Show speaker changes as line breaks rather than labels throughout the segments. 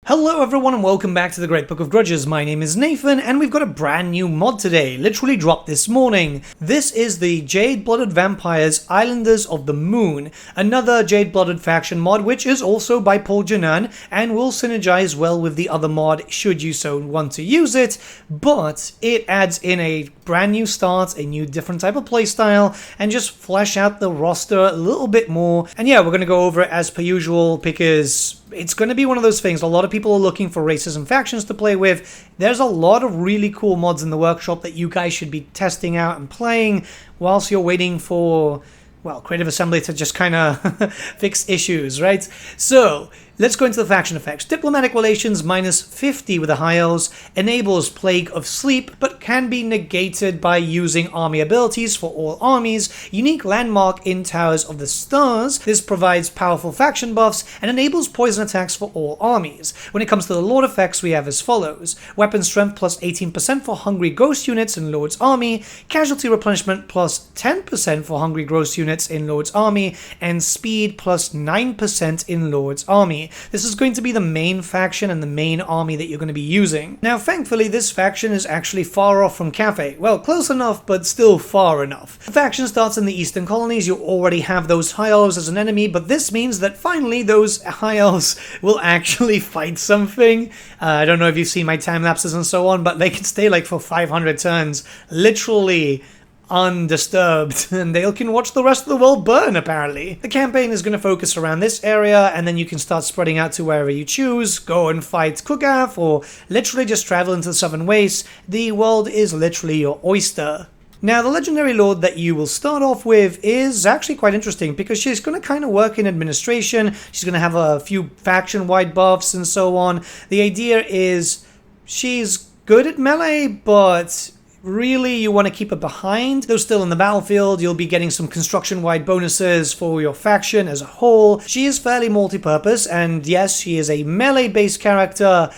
Hello everyone and welcome back to the Great Book of Grudges. My name is Nathan and we've got a brand new mod today, literally dropped this morning. This is the Jade-Blooded Vampires Islanders of the Moon, another Jade-Blooded faction mod which is also by Paul Janan and will synergize well with the other mod should you so want to use it, but it adds in a brand new start, a new different type of playstyle, and just flesh out the roster a little bit more. And yeah, we're going to go over it as per usual because it's going to be one of those things. A lot of people are looking for races and factions to play with. There's a lot of really cool mods in the workshop that you guys should be testing out and playing whilst you're waiting for, well, Creative Assembly to just kind of fix issues, right? So let's go into the faction effects. Diplomatic relations -50 with the high elves, enables Plague of Sleep, but can be negated by using army abilities for all armies. Unique landmark in Towers of the Stars. This provides powerful faction buffs and enables poison attacks for all armies. When it comes to the Lord effects, we have as follows. Weapon strength plus 18% for Hungry Ghost units in Lord's army, casualty replenishment plus 10% for Hungry Ghost units in Lord's army, and speed plus 9% in Lord's army. This is going to be the main faction and the main army that you're going to be using. Now, thankfully, this faction is actually far off from Cathay. Well, close enough, but still far enough. The faction starts in the Eastern Colonies. You already have those High Elves as an enemy, but this means that finally those High Elves will actually fight something. I don't know if you've seen my time lapses and so on, but they can stay like for 500 turns, literally undisturbed, and they can watch the rest of the world burn, apparently. The campaign is going to focus around this area, and then you can start spreading out to wherever you choose, go and fight Kugath, or literally just travel into the Southern Wastes. The world is literally your oyster. Now, the legendary lord that you will start off with is actually quite interesting because she's going to kind of work in administration. She's going to have a few faction-wide buffs and so on. The idea is she's good at melee, but really, you want to keep it behind. Though still in the battlefield, you'll be getting some construction-wide bonuses for your faction as a whole. She is fairly multi-purpose, and yes, she is a melee-based character,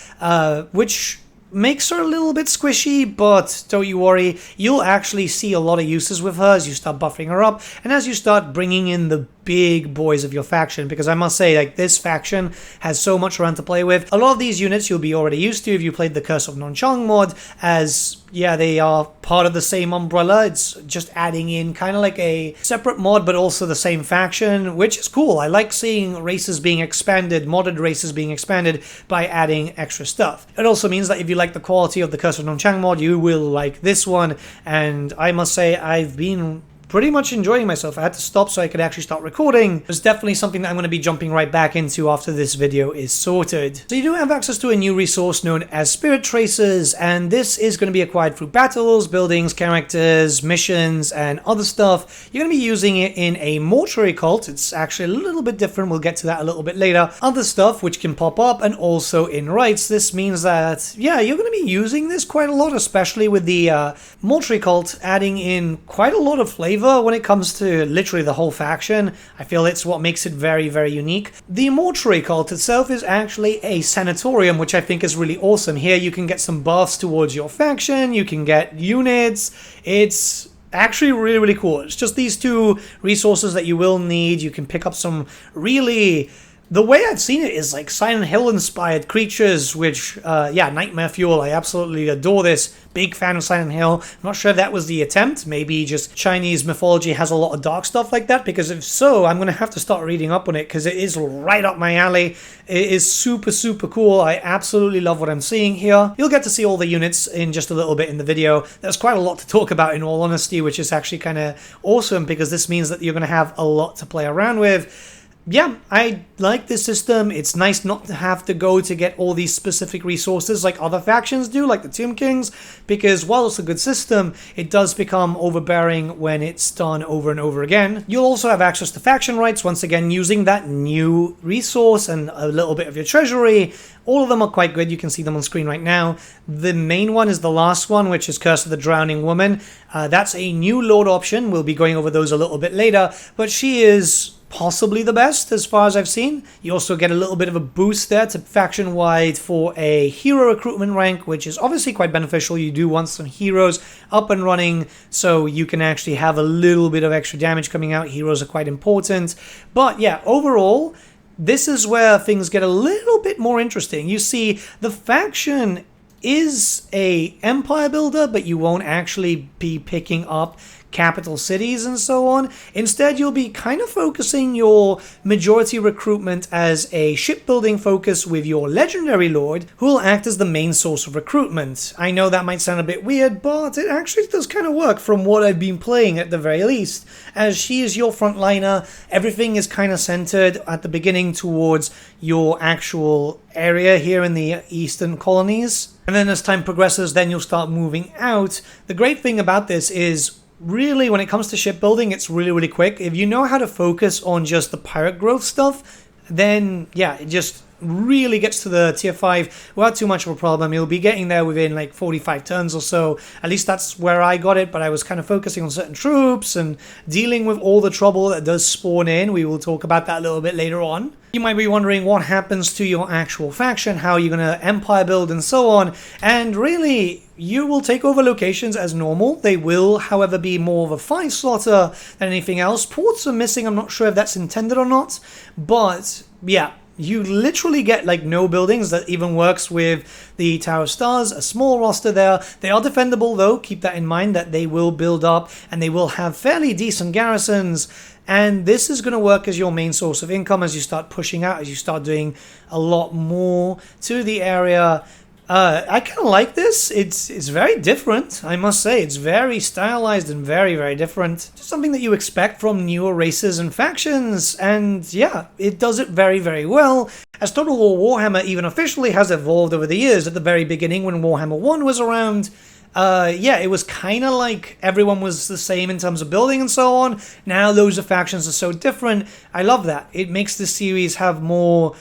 which makes her a little bit squishy, but don't you worry, you'll actually see a lot of uses with her as you start buffing her up, and as you start bringing in the big boys of your faction, because I must say, like, this faction has so much around to play with. A lot of these units you'll be already used to if you played the Curse of Nonchang mod, as, yeah, they are part of the same umbrella. It's just adding in kind of like a separate mod, but also the same faction, which is cool. I like seeing races being expanded, modded races being expanded by adding extra stuff. It also means that if you like the quality of the Curse of Nonchang mod, you will like this one, and I must say, I've been pretty much enjoying myself. I had to stop so I could actually start recording. It's definitely something that I'm going to be jumping right back into after this video is sorted. So you do have access to a new resource known as Spirit Tracers, and this is going to be acquired through battles, buildings, characters, missions, and other stuff. You're going to be using it in a mortuary cult. It's actually a little bit different. We'll get to that a little bit later. Other stuff which can pop up, and also in rites. This means that, yeah, you're going to be using this quite a lot, especially with the mortuary cult adding in quite a lot of flavor when it comes to literally the whole faction. I feel it's what makes it very, very unique. The mortuary cult itself is actually a sanatorium, which I think is really awesome. Here you can get some buffs towards your faction, you can get units. It's actually really, really cool. It's just these two resources that you will need. You can pick up some really... The way I've seen it is like Silent Hill inspired creatures, which, yeah, Nightmare Fuel. I absolutely adore this. Big fan of Silent Hill. I'm not sure if that was the attempt. Maybe just Chinese mythology has a lot of dark stuff like that, because if so, I'm going to have to start reading up on it because it is right up my alley. It is super, super cool. I absolutely love what I'm seeing here. You'll get to see all the units in just a little bit in the video. There's quite a lot to talk about in all honesty, which is actually kind of awesome because this means that you're going to have a lot to play around with. Yeah, I like this system. It's nice not to have to go to get all these specific resources like other factions do, like the Tomb Kings, because while it's a good system, it does become overbearing when it's done over and over again. You'll also have access to faction rights, once again using that new resource and a little bit of your treasury. All of them are quite good. You can see them on screen right now. The main one is the last one, which is Curse of the Drowning Woman. That's a new lord option. We'll be going over those a little bit later, but she is possibly the best as far as I've seen. You also get a little bit of a boost there to faction-wide for a hero recruitment rank, which is obviously quite beneficial. You do want some heroes up and running, so you can actually have a little bit of extra damage coming out. Heroes are quite important. But yeah, overall, this is where things get a little bit more interesting. You see, the faction is a empire builder, but you won't actually be picking up capital cities and so on. Instead, you'll be kind of focusing your majority recruitment as a shipbuilding focus with your legendary lord, who will act as the main source of recruitment. I know that might sound a bit weird, but it actually does kind of work from what I've been playing at the very least, as she is your frontliner. Everything is kind of centered at the beginning towards your actual area here in the eastern colonies. And then as time progresses, then you'll start moving out. The great thing about this is, really, when it comes to shipbuilding, it's really quick. If you know how to focus on just the pirate growth stuff, then yeah, it just really gets to the tier 5 without too much of a problem. You'll be getting there within like 45 turns or so. At least that's where I got it, but I was kind of focusing on certain troops and dealing with all the trouble that does spawn in. We will talk about that a little bit later on. You might be wondering what happens to your actual faction, how you're going to empire build and so on, and really, you will take over locations as normal. They will, however, be more of a 5-slotter than anything else. Ports are missing, I'm not sure if that's intended or not, but yeah, you literally get like no buildings. That even works with the Tower of Stars, a small roster there. They are defendable though, keep that in mind, that they will build up and they will have fairly decent garrisons. And this is going to work as your main source of income as you start pushing out, as you start doing a lot more to the area. I kind of like this. It's very different, I must say. It's very stylized and very different. Just something that you expect from newer races and factions. And yeah, it does it very well. As Total War Warhammer even officially has evolved over the years. At the very beginning, when Warhammer 1 was around, yeah, it was kind of like everyone was the same in terms of building and so on. Now those factions are so different. I love that. It makes the series have more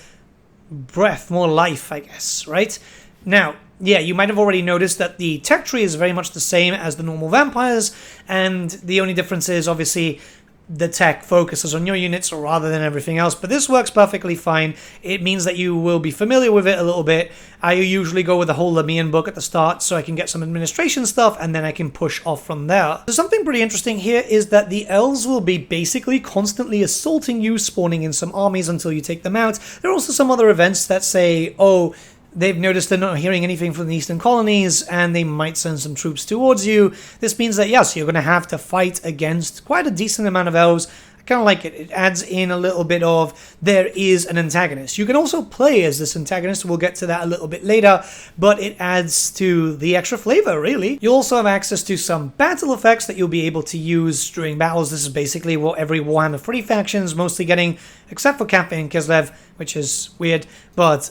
breath, more life, I guess, right? Now, yeah, you might have already noticed that the tech tree is very much the same as the normal vampires, and the only difference is obviously the tech focuses on your units rather than everything else, but this works perfectly fine. It means that you will be familiar with it a little bit. I usually go with the whole Lamian book at the start so I can get some administration stuff and then I can push off from there. So something pretty interesting here is that the elves will be basically constantly assaulting you, spawning in some armies until you take them out. There are also some other events that say, oh, they've noticed they're not hearing anything from the eastern colonies and they might send some troops towards you. This means that, yes, you're going to have to fight against quite a decent amount of elves. I kind of like it. It adds in a little bit of, there is an antagonist. You can also play as this antagonist. We'll get to that a little bit later, but it adds to the extra flavor, really. You'll also have access to some battle effects that you'll be able to use during battles. This is basically what every Warhammer 3 faction is mostly getting, except for Cathayan and Kislev, which is weird, but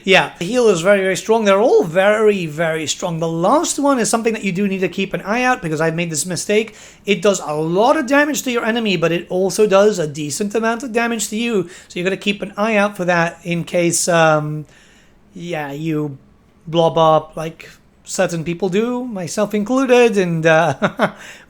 yeah, the heal is very strong. They're all very strong. The last one is something that you do need to keep an eye out, because I've made this mistake. It does a lot of damage to your enemy, but it also does a decent amount of damage to you, so you got to keep an eye out for that in case yeah, you blob up like certain people do, myself included, and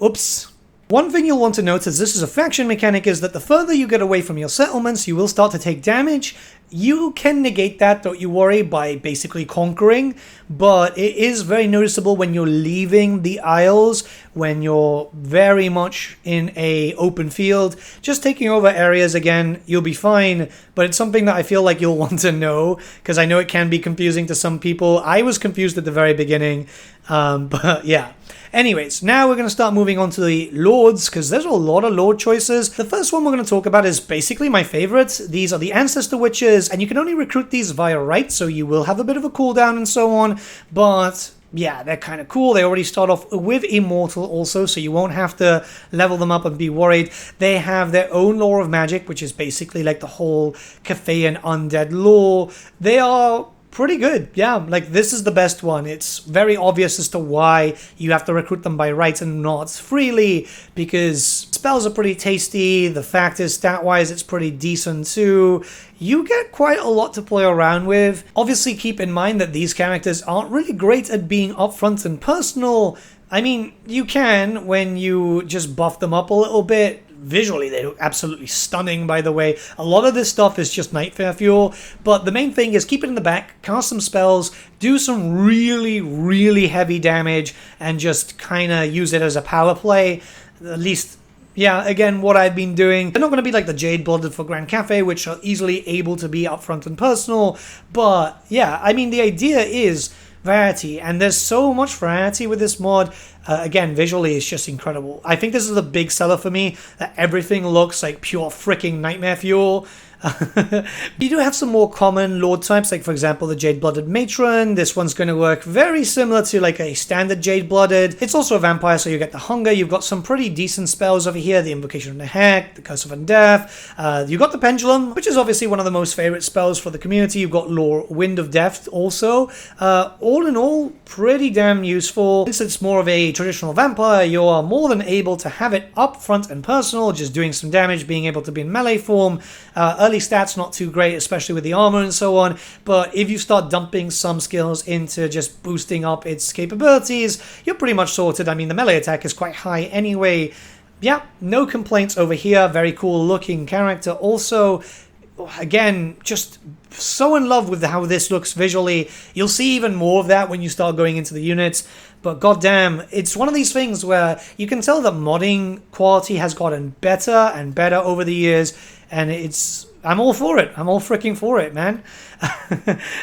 oops. One thing you'll want to note as this is a faction mechanic is that the further you get away from your settlements, you will start to take damage. You can negate that, don't you worry, by basically conquering, but it is very noticeable when you're leaving the Isles, when you're very much in a open field. Just taking over areas again, you'll be fine, but it's something that I feel like you'll want to know, because I know it can be confusing to some people. I was confused at the very beginning, but yeah. Anyways, now we're going to start moving on to the lords, because there's a lot of lord choices. The first one we're going to talk about is basically my favorite. These are the Ancestor Witches, and you can only recruit these via right, so you will have a bit of a cooldown and so on, but yeah, they're kind of cool. They already start off with Immortal also, so you won't have to level them up and be worried. They have their own lore of magic, which is basically like the whole Cathayan undead lore. They are pretty good, yeah, like this is the best one. It's very obvious as to why you have to recruit them by right and not freely, because spells are pretty tasty. The fact is, stat-wise, it's pretty decent too. You get quite a lot to play around with. Obviously, keep in mind that these characters aren't really great at being upfront and personal. I mean, you can when you just buff them up a little bit. Visually, they look absolutely stunning, by the way. A lot of this stuff is just Nightfare fuel, but the main thing is keep it in the back, cast some spells, do some really heavy damage, and just kind of use it as a power play. At least Yeah, again, what I've been doing, they're not going to be like the Jade-Blooded for Grand Cafe, which are easily able to be upfront and personal, but yeah, I mean, the idea is variety, and there's so much variety with this mod. Again, visually, it's just incredible. I think this is a big seller for me, that everything looks like pure freaking nightmare fuel. You do have some more common lord types, like for example the Jade-Blooded Matron. This one's going to work very similar to like a standard Jade-Blooded. It's also a vampire, so you get the hunger. You've got some pretty decent spells over here, the Invocation of the Heck, the Curse of Undeath. You've got the Pendulum, which is obviously one of the most favorite spells for the community. You've got Lore Wind of Death also. All in all, pretty damn useful. Since it's more of a traditional vampire, you are more than able to have it up front and personal, just doing some damage, being able to be in melee form. Early stats not too great, especially with the armor and so on, but if you start dumping some skills into just boosting up its capabilities, you're pretty much sorted. I mean, the melee attack is quite high anyway. Yeah, no complaints over here. Very cool looking character. Also, again, just so in love with how this looks visually. You'll see even more of that when you start going into the units, but goddamn, it's one of these things where you can tell that modding quality has gotten better and better over the years, and I'm all for it. I'm all freaking for it, man.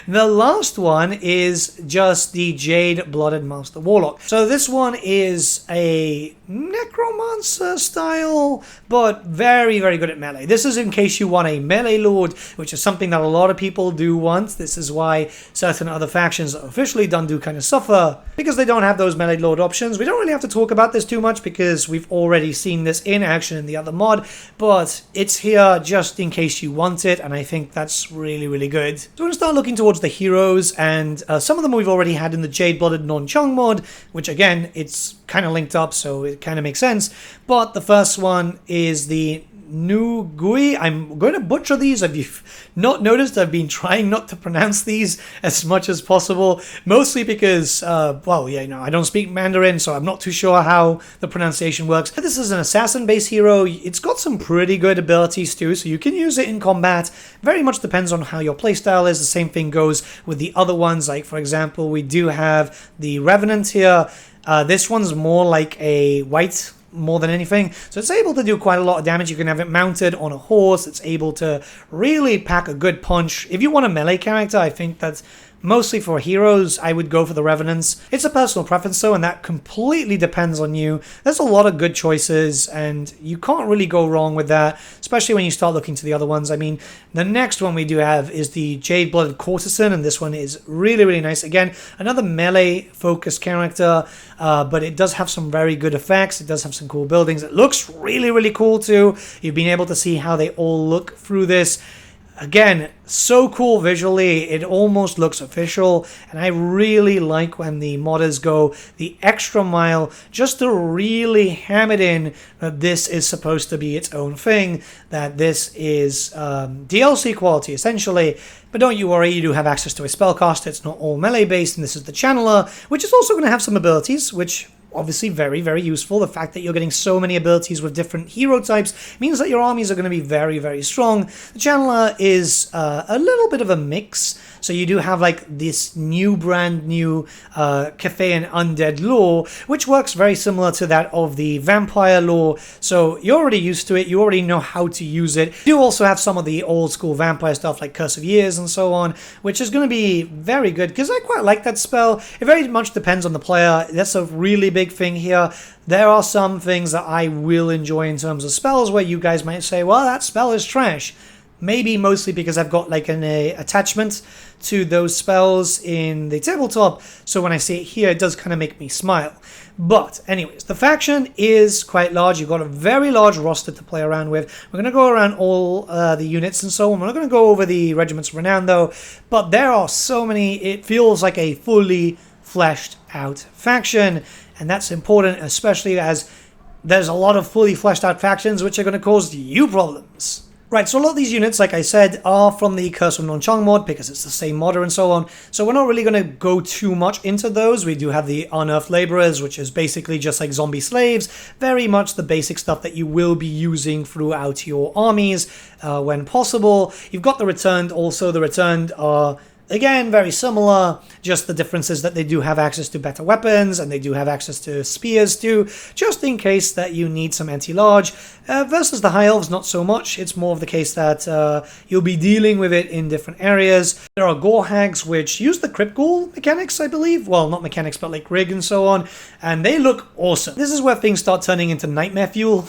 The last one is just the Jade-Blooded Master Warlock. So this one is a necromancer style, but very, very good at melee. This is in case you want a melee lord, which is something that a lot of people do want. This is why certain other factions that are officially done do kind of suffer, because they don't have those melee lord options. We don't really have to talk about this too much because we've already seen this in action in the other mod, but it's here just in case you want it, and I think that's really, really good. So we're going to start looking towards the heroes, and some of them we've already had in the Jade-Blooded Non-Chung mod, which again, it's kind of linked up, so it kind of makes sense. But the first one is the Nugui. I'm going to butcher these. If you've not noticed, I've been trying not to pronounce these as much as possible, mostly because, well, yeah, you know, I don't speak Mandarin, so I'm not too sure how the pronunciation works. But this is an assassin-based hero. It's got some pretty good abilities too, so you can use it in combat. Very much depends on how your playstyle is. The same thing goes with the other ones. Like, for example, we do have the Revenant here. This one's more like a white more than anything, so it's able to do quite a lot of damage. You can have it mounted on a horse. It's able to really pack a good punch. If you want a melee character, I think that's mostly for heroes, I would go for the Revenants. It's a personal preference though, and that completely depends on you. There's a lot of good choices, and you can't really go wrong with that, especially when you start looking to the other ones. I mean, the next one we do have is the Jade-Blooded Courtesan, and this one is really, really nice. Again, another melee-focused character, but it does have some very good effects. It does have some cool buildings. It looks really, really cool too. You've been able to see how they all look through this. Again, so cool visually, it almost looks official, and I really like when the modders go the extra mile just to really ham it in that this is supposed to be its own thing, that this is DLC quality essentially. But don't you worry, you do have access to a spellcaster. It's not all melee based, and this is the Channeler, which is also going to have some abilities, which obviously very, very useful. The fact that you're getting so many abilities with different hero types means that your armies are going to be very, very strong. The Channeler is a little bit of a mix. So you do have like this brand new Cathayan undead lore, which works very similar to that of the vampire lore. So you're already used to it. You already know how to use it. You also have some of the old school vampire stuff like Curse of Years and so on, which is going to be very good because I quite like that spell. It very much depends on the player. That's a really big thing here. There are some things that I will enjoy in terms of spells where you guys might say, well, that spell is trash. Maybe mostly because I've got like an attachment to those spells in the tabletop, so when I see it here, it does kind of make me smile. But anyways, the faction is quite large. You've got a very large roster to play around with. We're going to go around all the units and so on. We're not going to go over the Regiments of Renown though, but there are so many. It feels like a fully fleshed out faction, and that's important, especially as there's a lot of fully fleshed out factions which are going to cause you problems. Right, so a lot of these units, like I said, are from the Curse of Non-Chung mod because it's the same modder and so on. So we're not really going to go too much into those. We do have the Unearthed Laborers, which is basically just like zombie slaves. Very much the basic stuff that you will be using throughout your armies when possible. You've got the Returned also. The Returned are Again, very similar, just the difference is that they do have access to better weapons, and they do have access to spears too, just in case that you need some anti-large. Versus the High Elves, not so much. It's more of the case that you'll be dealing with it in different areas. There are Gore Hags, which use the Crypt Ghoul mechanics, I believe. Well, not mechanics, but like rig and so on. And they look awesome. This is where things start turning into nightmare fuel.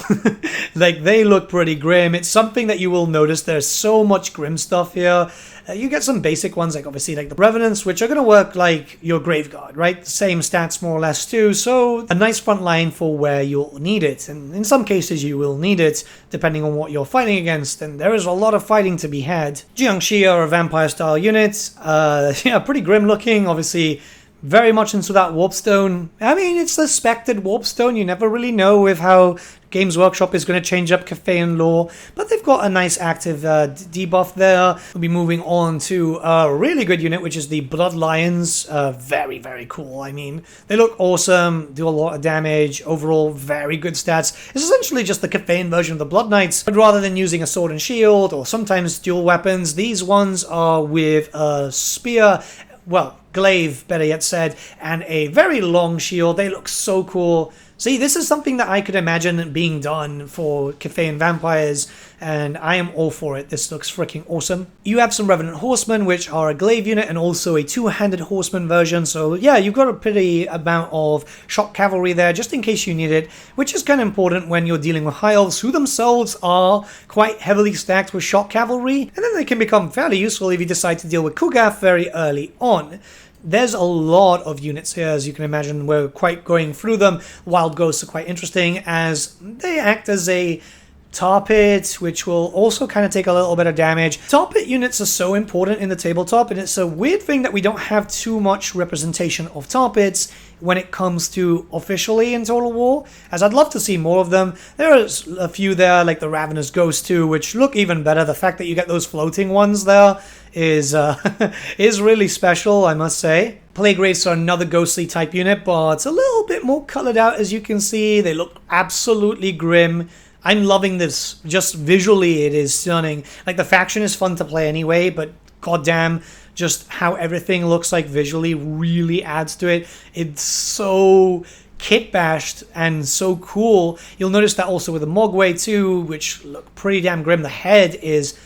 Like, they look pretty grim. It's something that you will notice. There's so much grim stuff here. You get some basic ones, like obviously like the Revenants, which are going to work like your Graveguard, right? Same stats more or less too, so a nice front line for where you'll need it. And in some cases you will need it, depending on what you're fighting against, and there is a lot of fighting to be had. Jiangxi are a vampire-style unit. Yeah, pretty grim looking, obviously. Very much into that Warpstone. I mean, it's the expected Warpstone. You never really know with how Games Workshop is going to change up Cathayan lore. But they've got a nice active debuff there. We'll be moving on to a really good unit, which is the Blood Lions. Very, very cool. I mean, they look awesome, do a lot of damage. Overall, very good stats. It's essentially just the Cathayan version of the Blood Knights. But rather than using a sword and shield, or sometimes dual weapons, these ones are with a spear. Well, glaive, better yet said, and a very long shield. They look so cool. See, this is something that I could imagine being done for Cathayan vampires, and I am all for it. This looks freaking awesome. You have some Revenant Horsemen, which are a glaive unit and also a two-handed horseman version. So yeah, you've got a pretty amount of shock cavalry there, just in case you need it, which is kind of important when you're dealing with High Elves, who themselves are quite heavily stacked with shock cavalry, and then they can become fairly useful if you decide to deal with Kugath very early on. There's a lot of units here, as you can imagine. We're quite going through them. Wild Ghosts are quite interesting, as they act as a tar pit, which will also kind of take a little bit of damage. Tar pit units are so important in the tabletop, and it's a weird thing that we don't have too much representation of tar pits when it comes to officially in Total War, as I'd love to see more of them. There's a few there, like the Ravenous Ghost too, which look even better. The fact that you get those floating ones there is is really special, I must say. Plague Wraiths are another ghostly type unit, but a little bit more colored out, as you can see. They look absolutely grim. I'm loving this. Just visually, it is stunning. Like, the faction is fun to play anyway, but goddamn, just how everything looks like visually really adds to it. It's so kit-bashed and so cool. You'll notice that also with the Mogwai too, which look pretty damn grim. The head is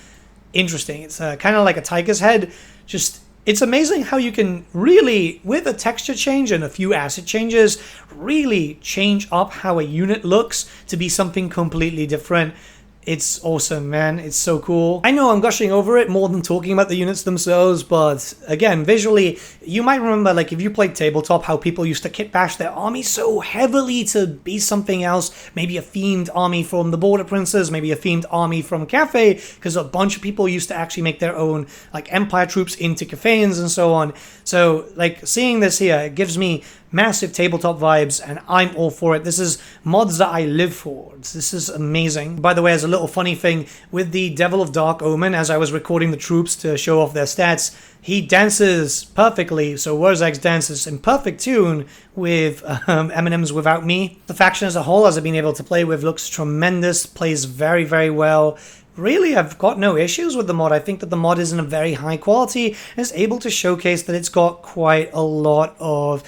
interesting. It's kind of like a tiger's head. Just, it's amazing how you can really, with a texture change and a few acid changes, really change up how a unit looks to be something completely different. It's awesome, man. It's so cool. I know I'm gushing over it more than talking about the units themselves, but again, visually, you might remember, like, if you played tabletop, how people used to kit bash their army so heavily to be something else. Maybe a themed army from the Border Princes, maybe a themed army from Cathay, because a bunch of people used to actually make their own, like, Empire troops into Cathayans and so on. So, like, seeing this here, it gives me massive tabletop vibes, and I'm all for it. This is mods that I live for. This is amazing. By the way, as a little funny thing, with the Devil of Dark Omen, as I was recording the troops to show off their stats, he dances perfectly, so Wurzag's dances in perfect tune with M&M's Without Me. The faction as a whole, as I've been able to play with, looks tremendous, plays very, very well. Really, I've got no issues with the mod. I think that the mod is in a very high quality and is able to showcase that it's got quite a lot of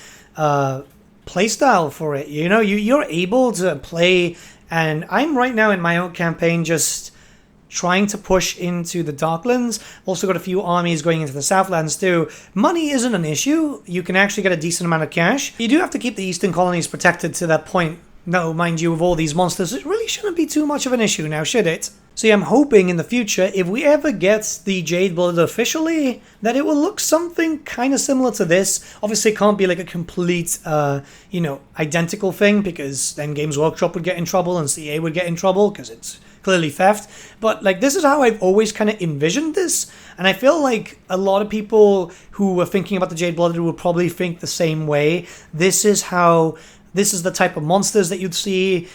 playstyle for it. You know, you're able to play, and I'm right now in my own campaign just trying to push into the Darklands. Also got a few armies going into the Southlands too. Money isn't an issue. You can actually get a decent amount of cash. You do have to keep the Eastern colonies protected to that point. No, mind you, with all these monsters, it really shouldn't be too much of an issue now, should it? So yeah, I'm hoping in the future, if we ever get the Jade-Blooded officially, that it will look something kind of similar to this. Obviously, it can't be like a complete, you know, identical thing, because then Games Workshop would get in trouble and CA would get in trouble, because it's clearly theft. But like, this is how I've always kind of envisioned this, and I feel like a lot of people who were thinking about the Jade-Blooded will probably think the same way. This is the type of monsters that you'd see,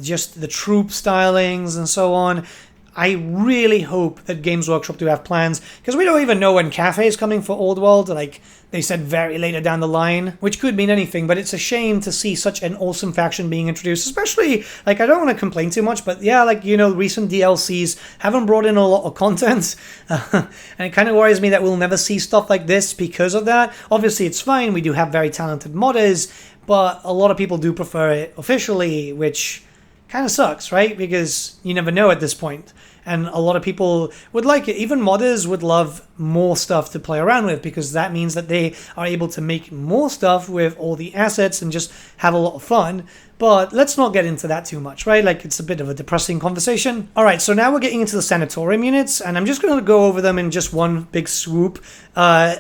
just the troop stylings and so on. I really hope that Games Workshop do have plans, because we don't even know when Cafe is coming for Old World. Like, they said very later down the line, which could mean anything, but it's a shame to see such an awesome faction being introduced, especially, like, I don't want to complain too much, but yeah, like, you know, recent DLCs haven't brought in a lot of content, and it kind of worries me that we'll never see stuff like this because of that. Obviously, it's fine, we do have very talented modders, but a lot of people do prefer it officially, which kind of sucks, right? Because you never know at this point. And a lot of people would like it. Even modders would love more stuff to play around with, because that means that they are able to make more stuff with all the assets and just have a lot of fun. But let's not get into that too much, right? Like, it's a bit of a depressing conversation. All right, so now we're getting into the Sanatorium units, and I'm just going to go over them in just one big swoop.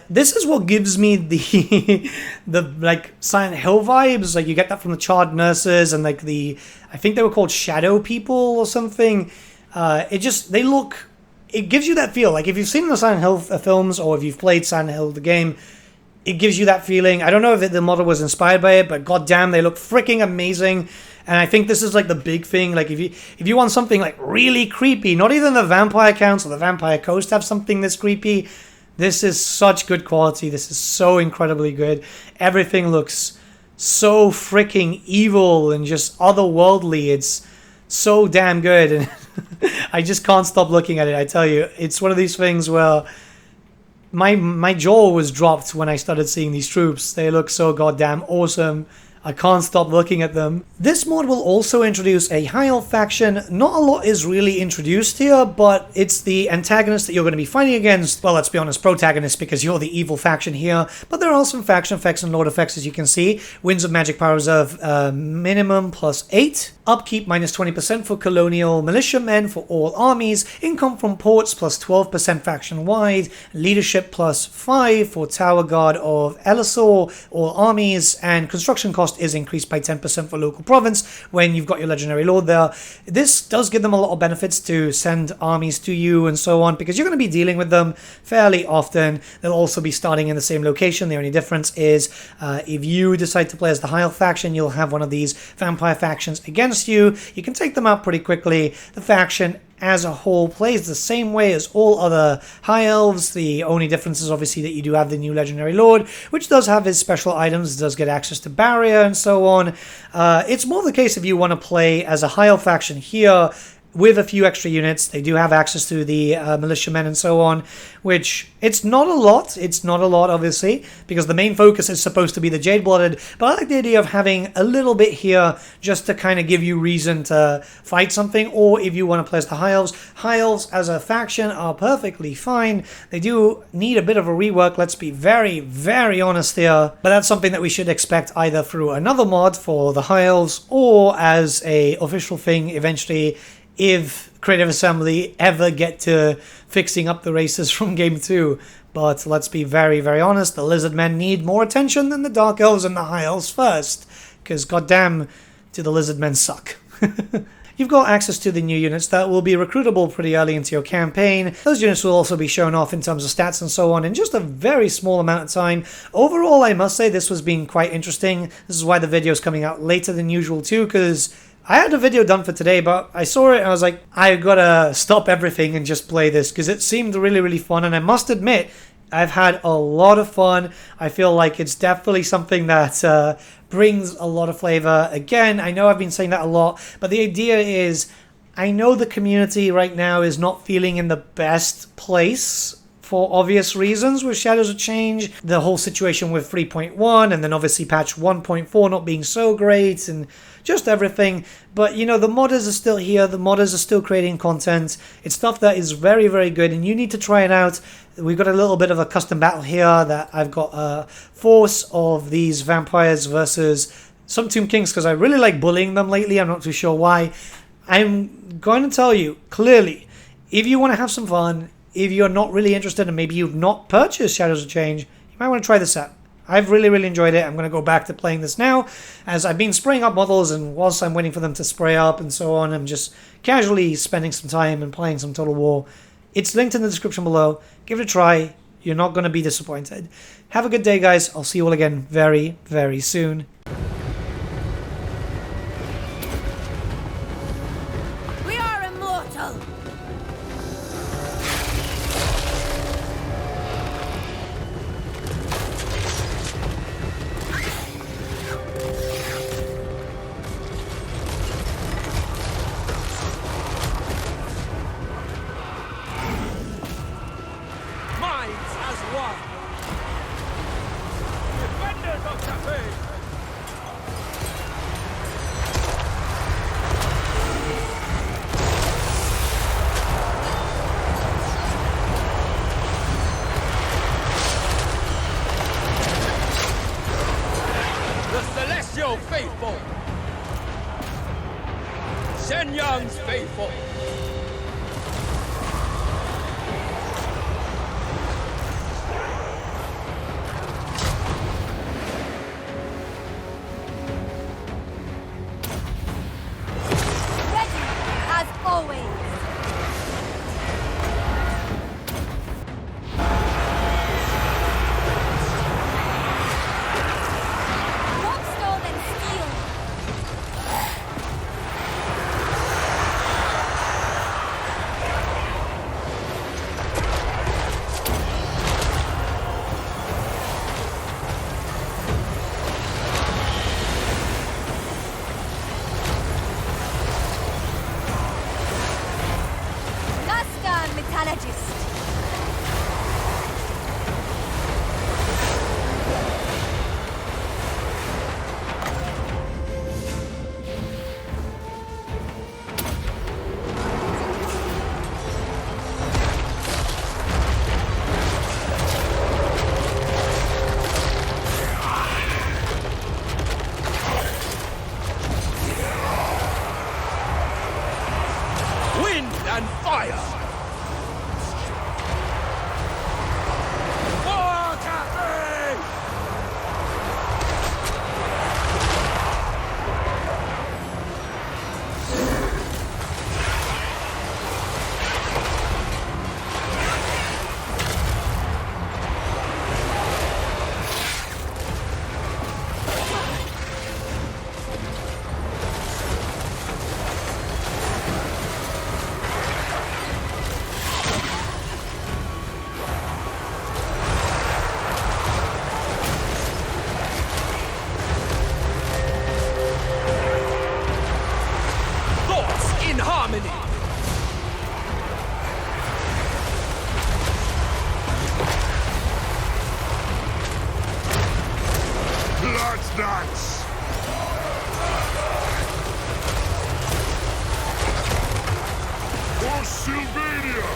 This is what gives me the like Silent Hill vibes. Like, you get that from the Charred Nurses and like I think they were called Shadow People or something. It gives you that feel. Like, if you've seen the Silent Hill films, or if you've played Silent Hill the game, it gives you that feeling. I don't know if the model was inspired by it, but goddamn, they look freaking amazing. And I think this is like the big thing. Like, if you want something like really creepy, not even the Vampire Counts or the Vampire Coast have something this creepy. This is such good quality. This is so incredibly good. Everything looks so freaking evil and just otherworldly. It's so damn good, and I just can't stop looking at it. I tell you, it's one of these things where my jaw was dropped when I started seeing these troops. They look so goddamn awesome. I can't stop looking at them. This mod will also introduce a high elf faction. Not a lot is really introduced here, but it's the antagonist that you're going to be fighting against. Well, let's be honest, protagonist, because you're the evil faction here. But there are some faction effects and lord effects, as you can see. Winds of Magic Power Reserve minimum +8. Upkeep -20% for colonial militiamen for all armies. Income from ports +12% faction-wide. Leadership +5 for Tower Guard of Elisor, all armies. And construction cost is increased by 10% for local province when you've got your legendary lord there. This does give them a lot of benefits to send armies to you and so on, because you're going to be dealing with them fairly often. They'll also be starting in the same location. The only difference is if you decide to play as the high elf faction, you'll have one of these vampire factions against you. You can take them out pretty quickly. The faction as a whole plays the same way as all other high elves. The only difference is obviously that you do have the new legendary lord, which does have his special items, does get access to barrier and so on. It's more the case if you want to play as a high elf faction here with a few extra units. They do have access to the militiamen and so on, which it's not a lot. It's not a lot, obviously, because the main focus is supposed to be the Jade-Blooded, but I like the idea of having a little bit here just to kind of give you reason to fight something. Or if you want to play as the high elves as a faction are perfectly fine. They do need a bit of a rework, let's be very, very honest here, but that's something that we should expect either through another mod for the high elves or as a official thing eventually, if Creative Assembly ever get to fixing up the races from Game 2. But let's be very, very honest, the lizard men need more attention than the dark elves and the high elves first, because goddamn do the lizard men suck. You've got access to the new units that will be recruitable pretty early into your campaign. Those units will also be shown off in terms of stats and so on in just a very small amount of time. Overall, I must say this was being quite interesting. This is why the video is coming out later than usual too, because I had a video done for today, but I saw it and I was like, I gotta stop everything and just play this, because it seemed really, really fun. And I must admit, I've had a lot of fun. I feel like it's definitely something that brings a lot of flavor. Again, I know I've been saying that a lot, but the idea is, I know the community right now is not feeling in the best place for obvious reasons with Shadows of Change, the whole situation with 3.1, and then obviously patch 1.4 not being so great, and just everything. But you know, the modders are still here, the modders are still creating content. It's stuff that is very, very good, and you need to try it out. We've got a little bit of a custom battle here that I've got a force of these vampires versus some Tomb Kings, because I really like bullying them lately. I'm not too sure why. I'm going to tell you clearly, if you want to have some fun, if you're not really interested and maybe you've not purchased Shadows of Change, you might want to try this out. I've really, really enjoyed it. I'm going to go back to playing this now, as I've been spraying up models, and whilst I'm waiting for them to spray up and so on, I'm just casually spending some time and playing some Total War. It's linked in the description below. Give it a try. You're not going to be disappointed. Have a good day, guys. I'll see you all again very, very soon.
We are immortal! Send Young's faithful.
Ready, as always. More stone and steel. Lastan Metallurgist.
Wind and fire! War Cafe! Thoughts in harmony!
Blood dance! For Sylvania!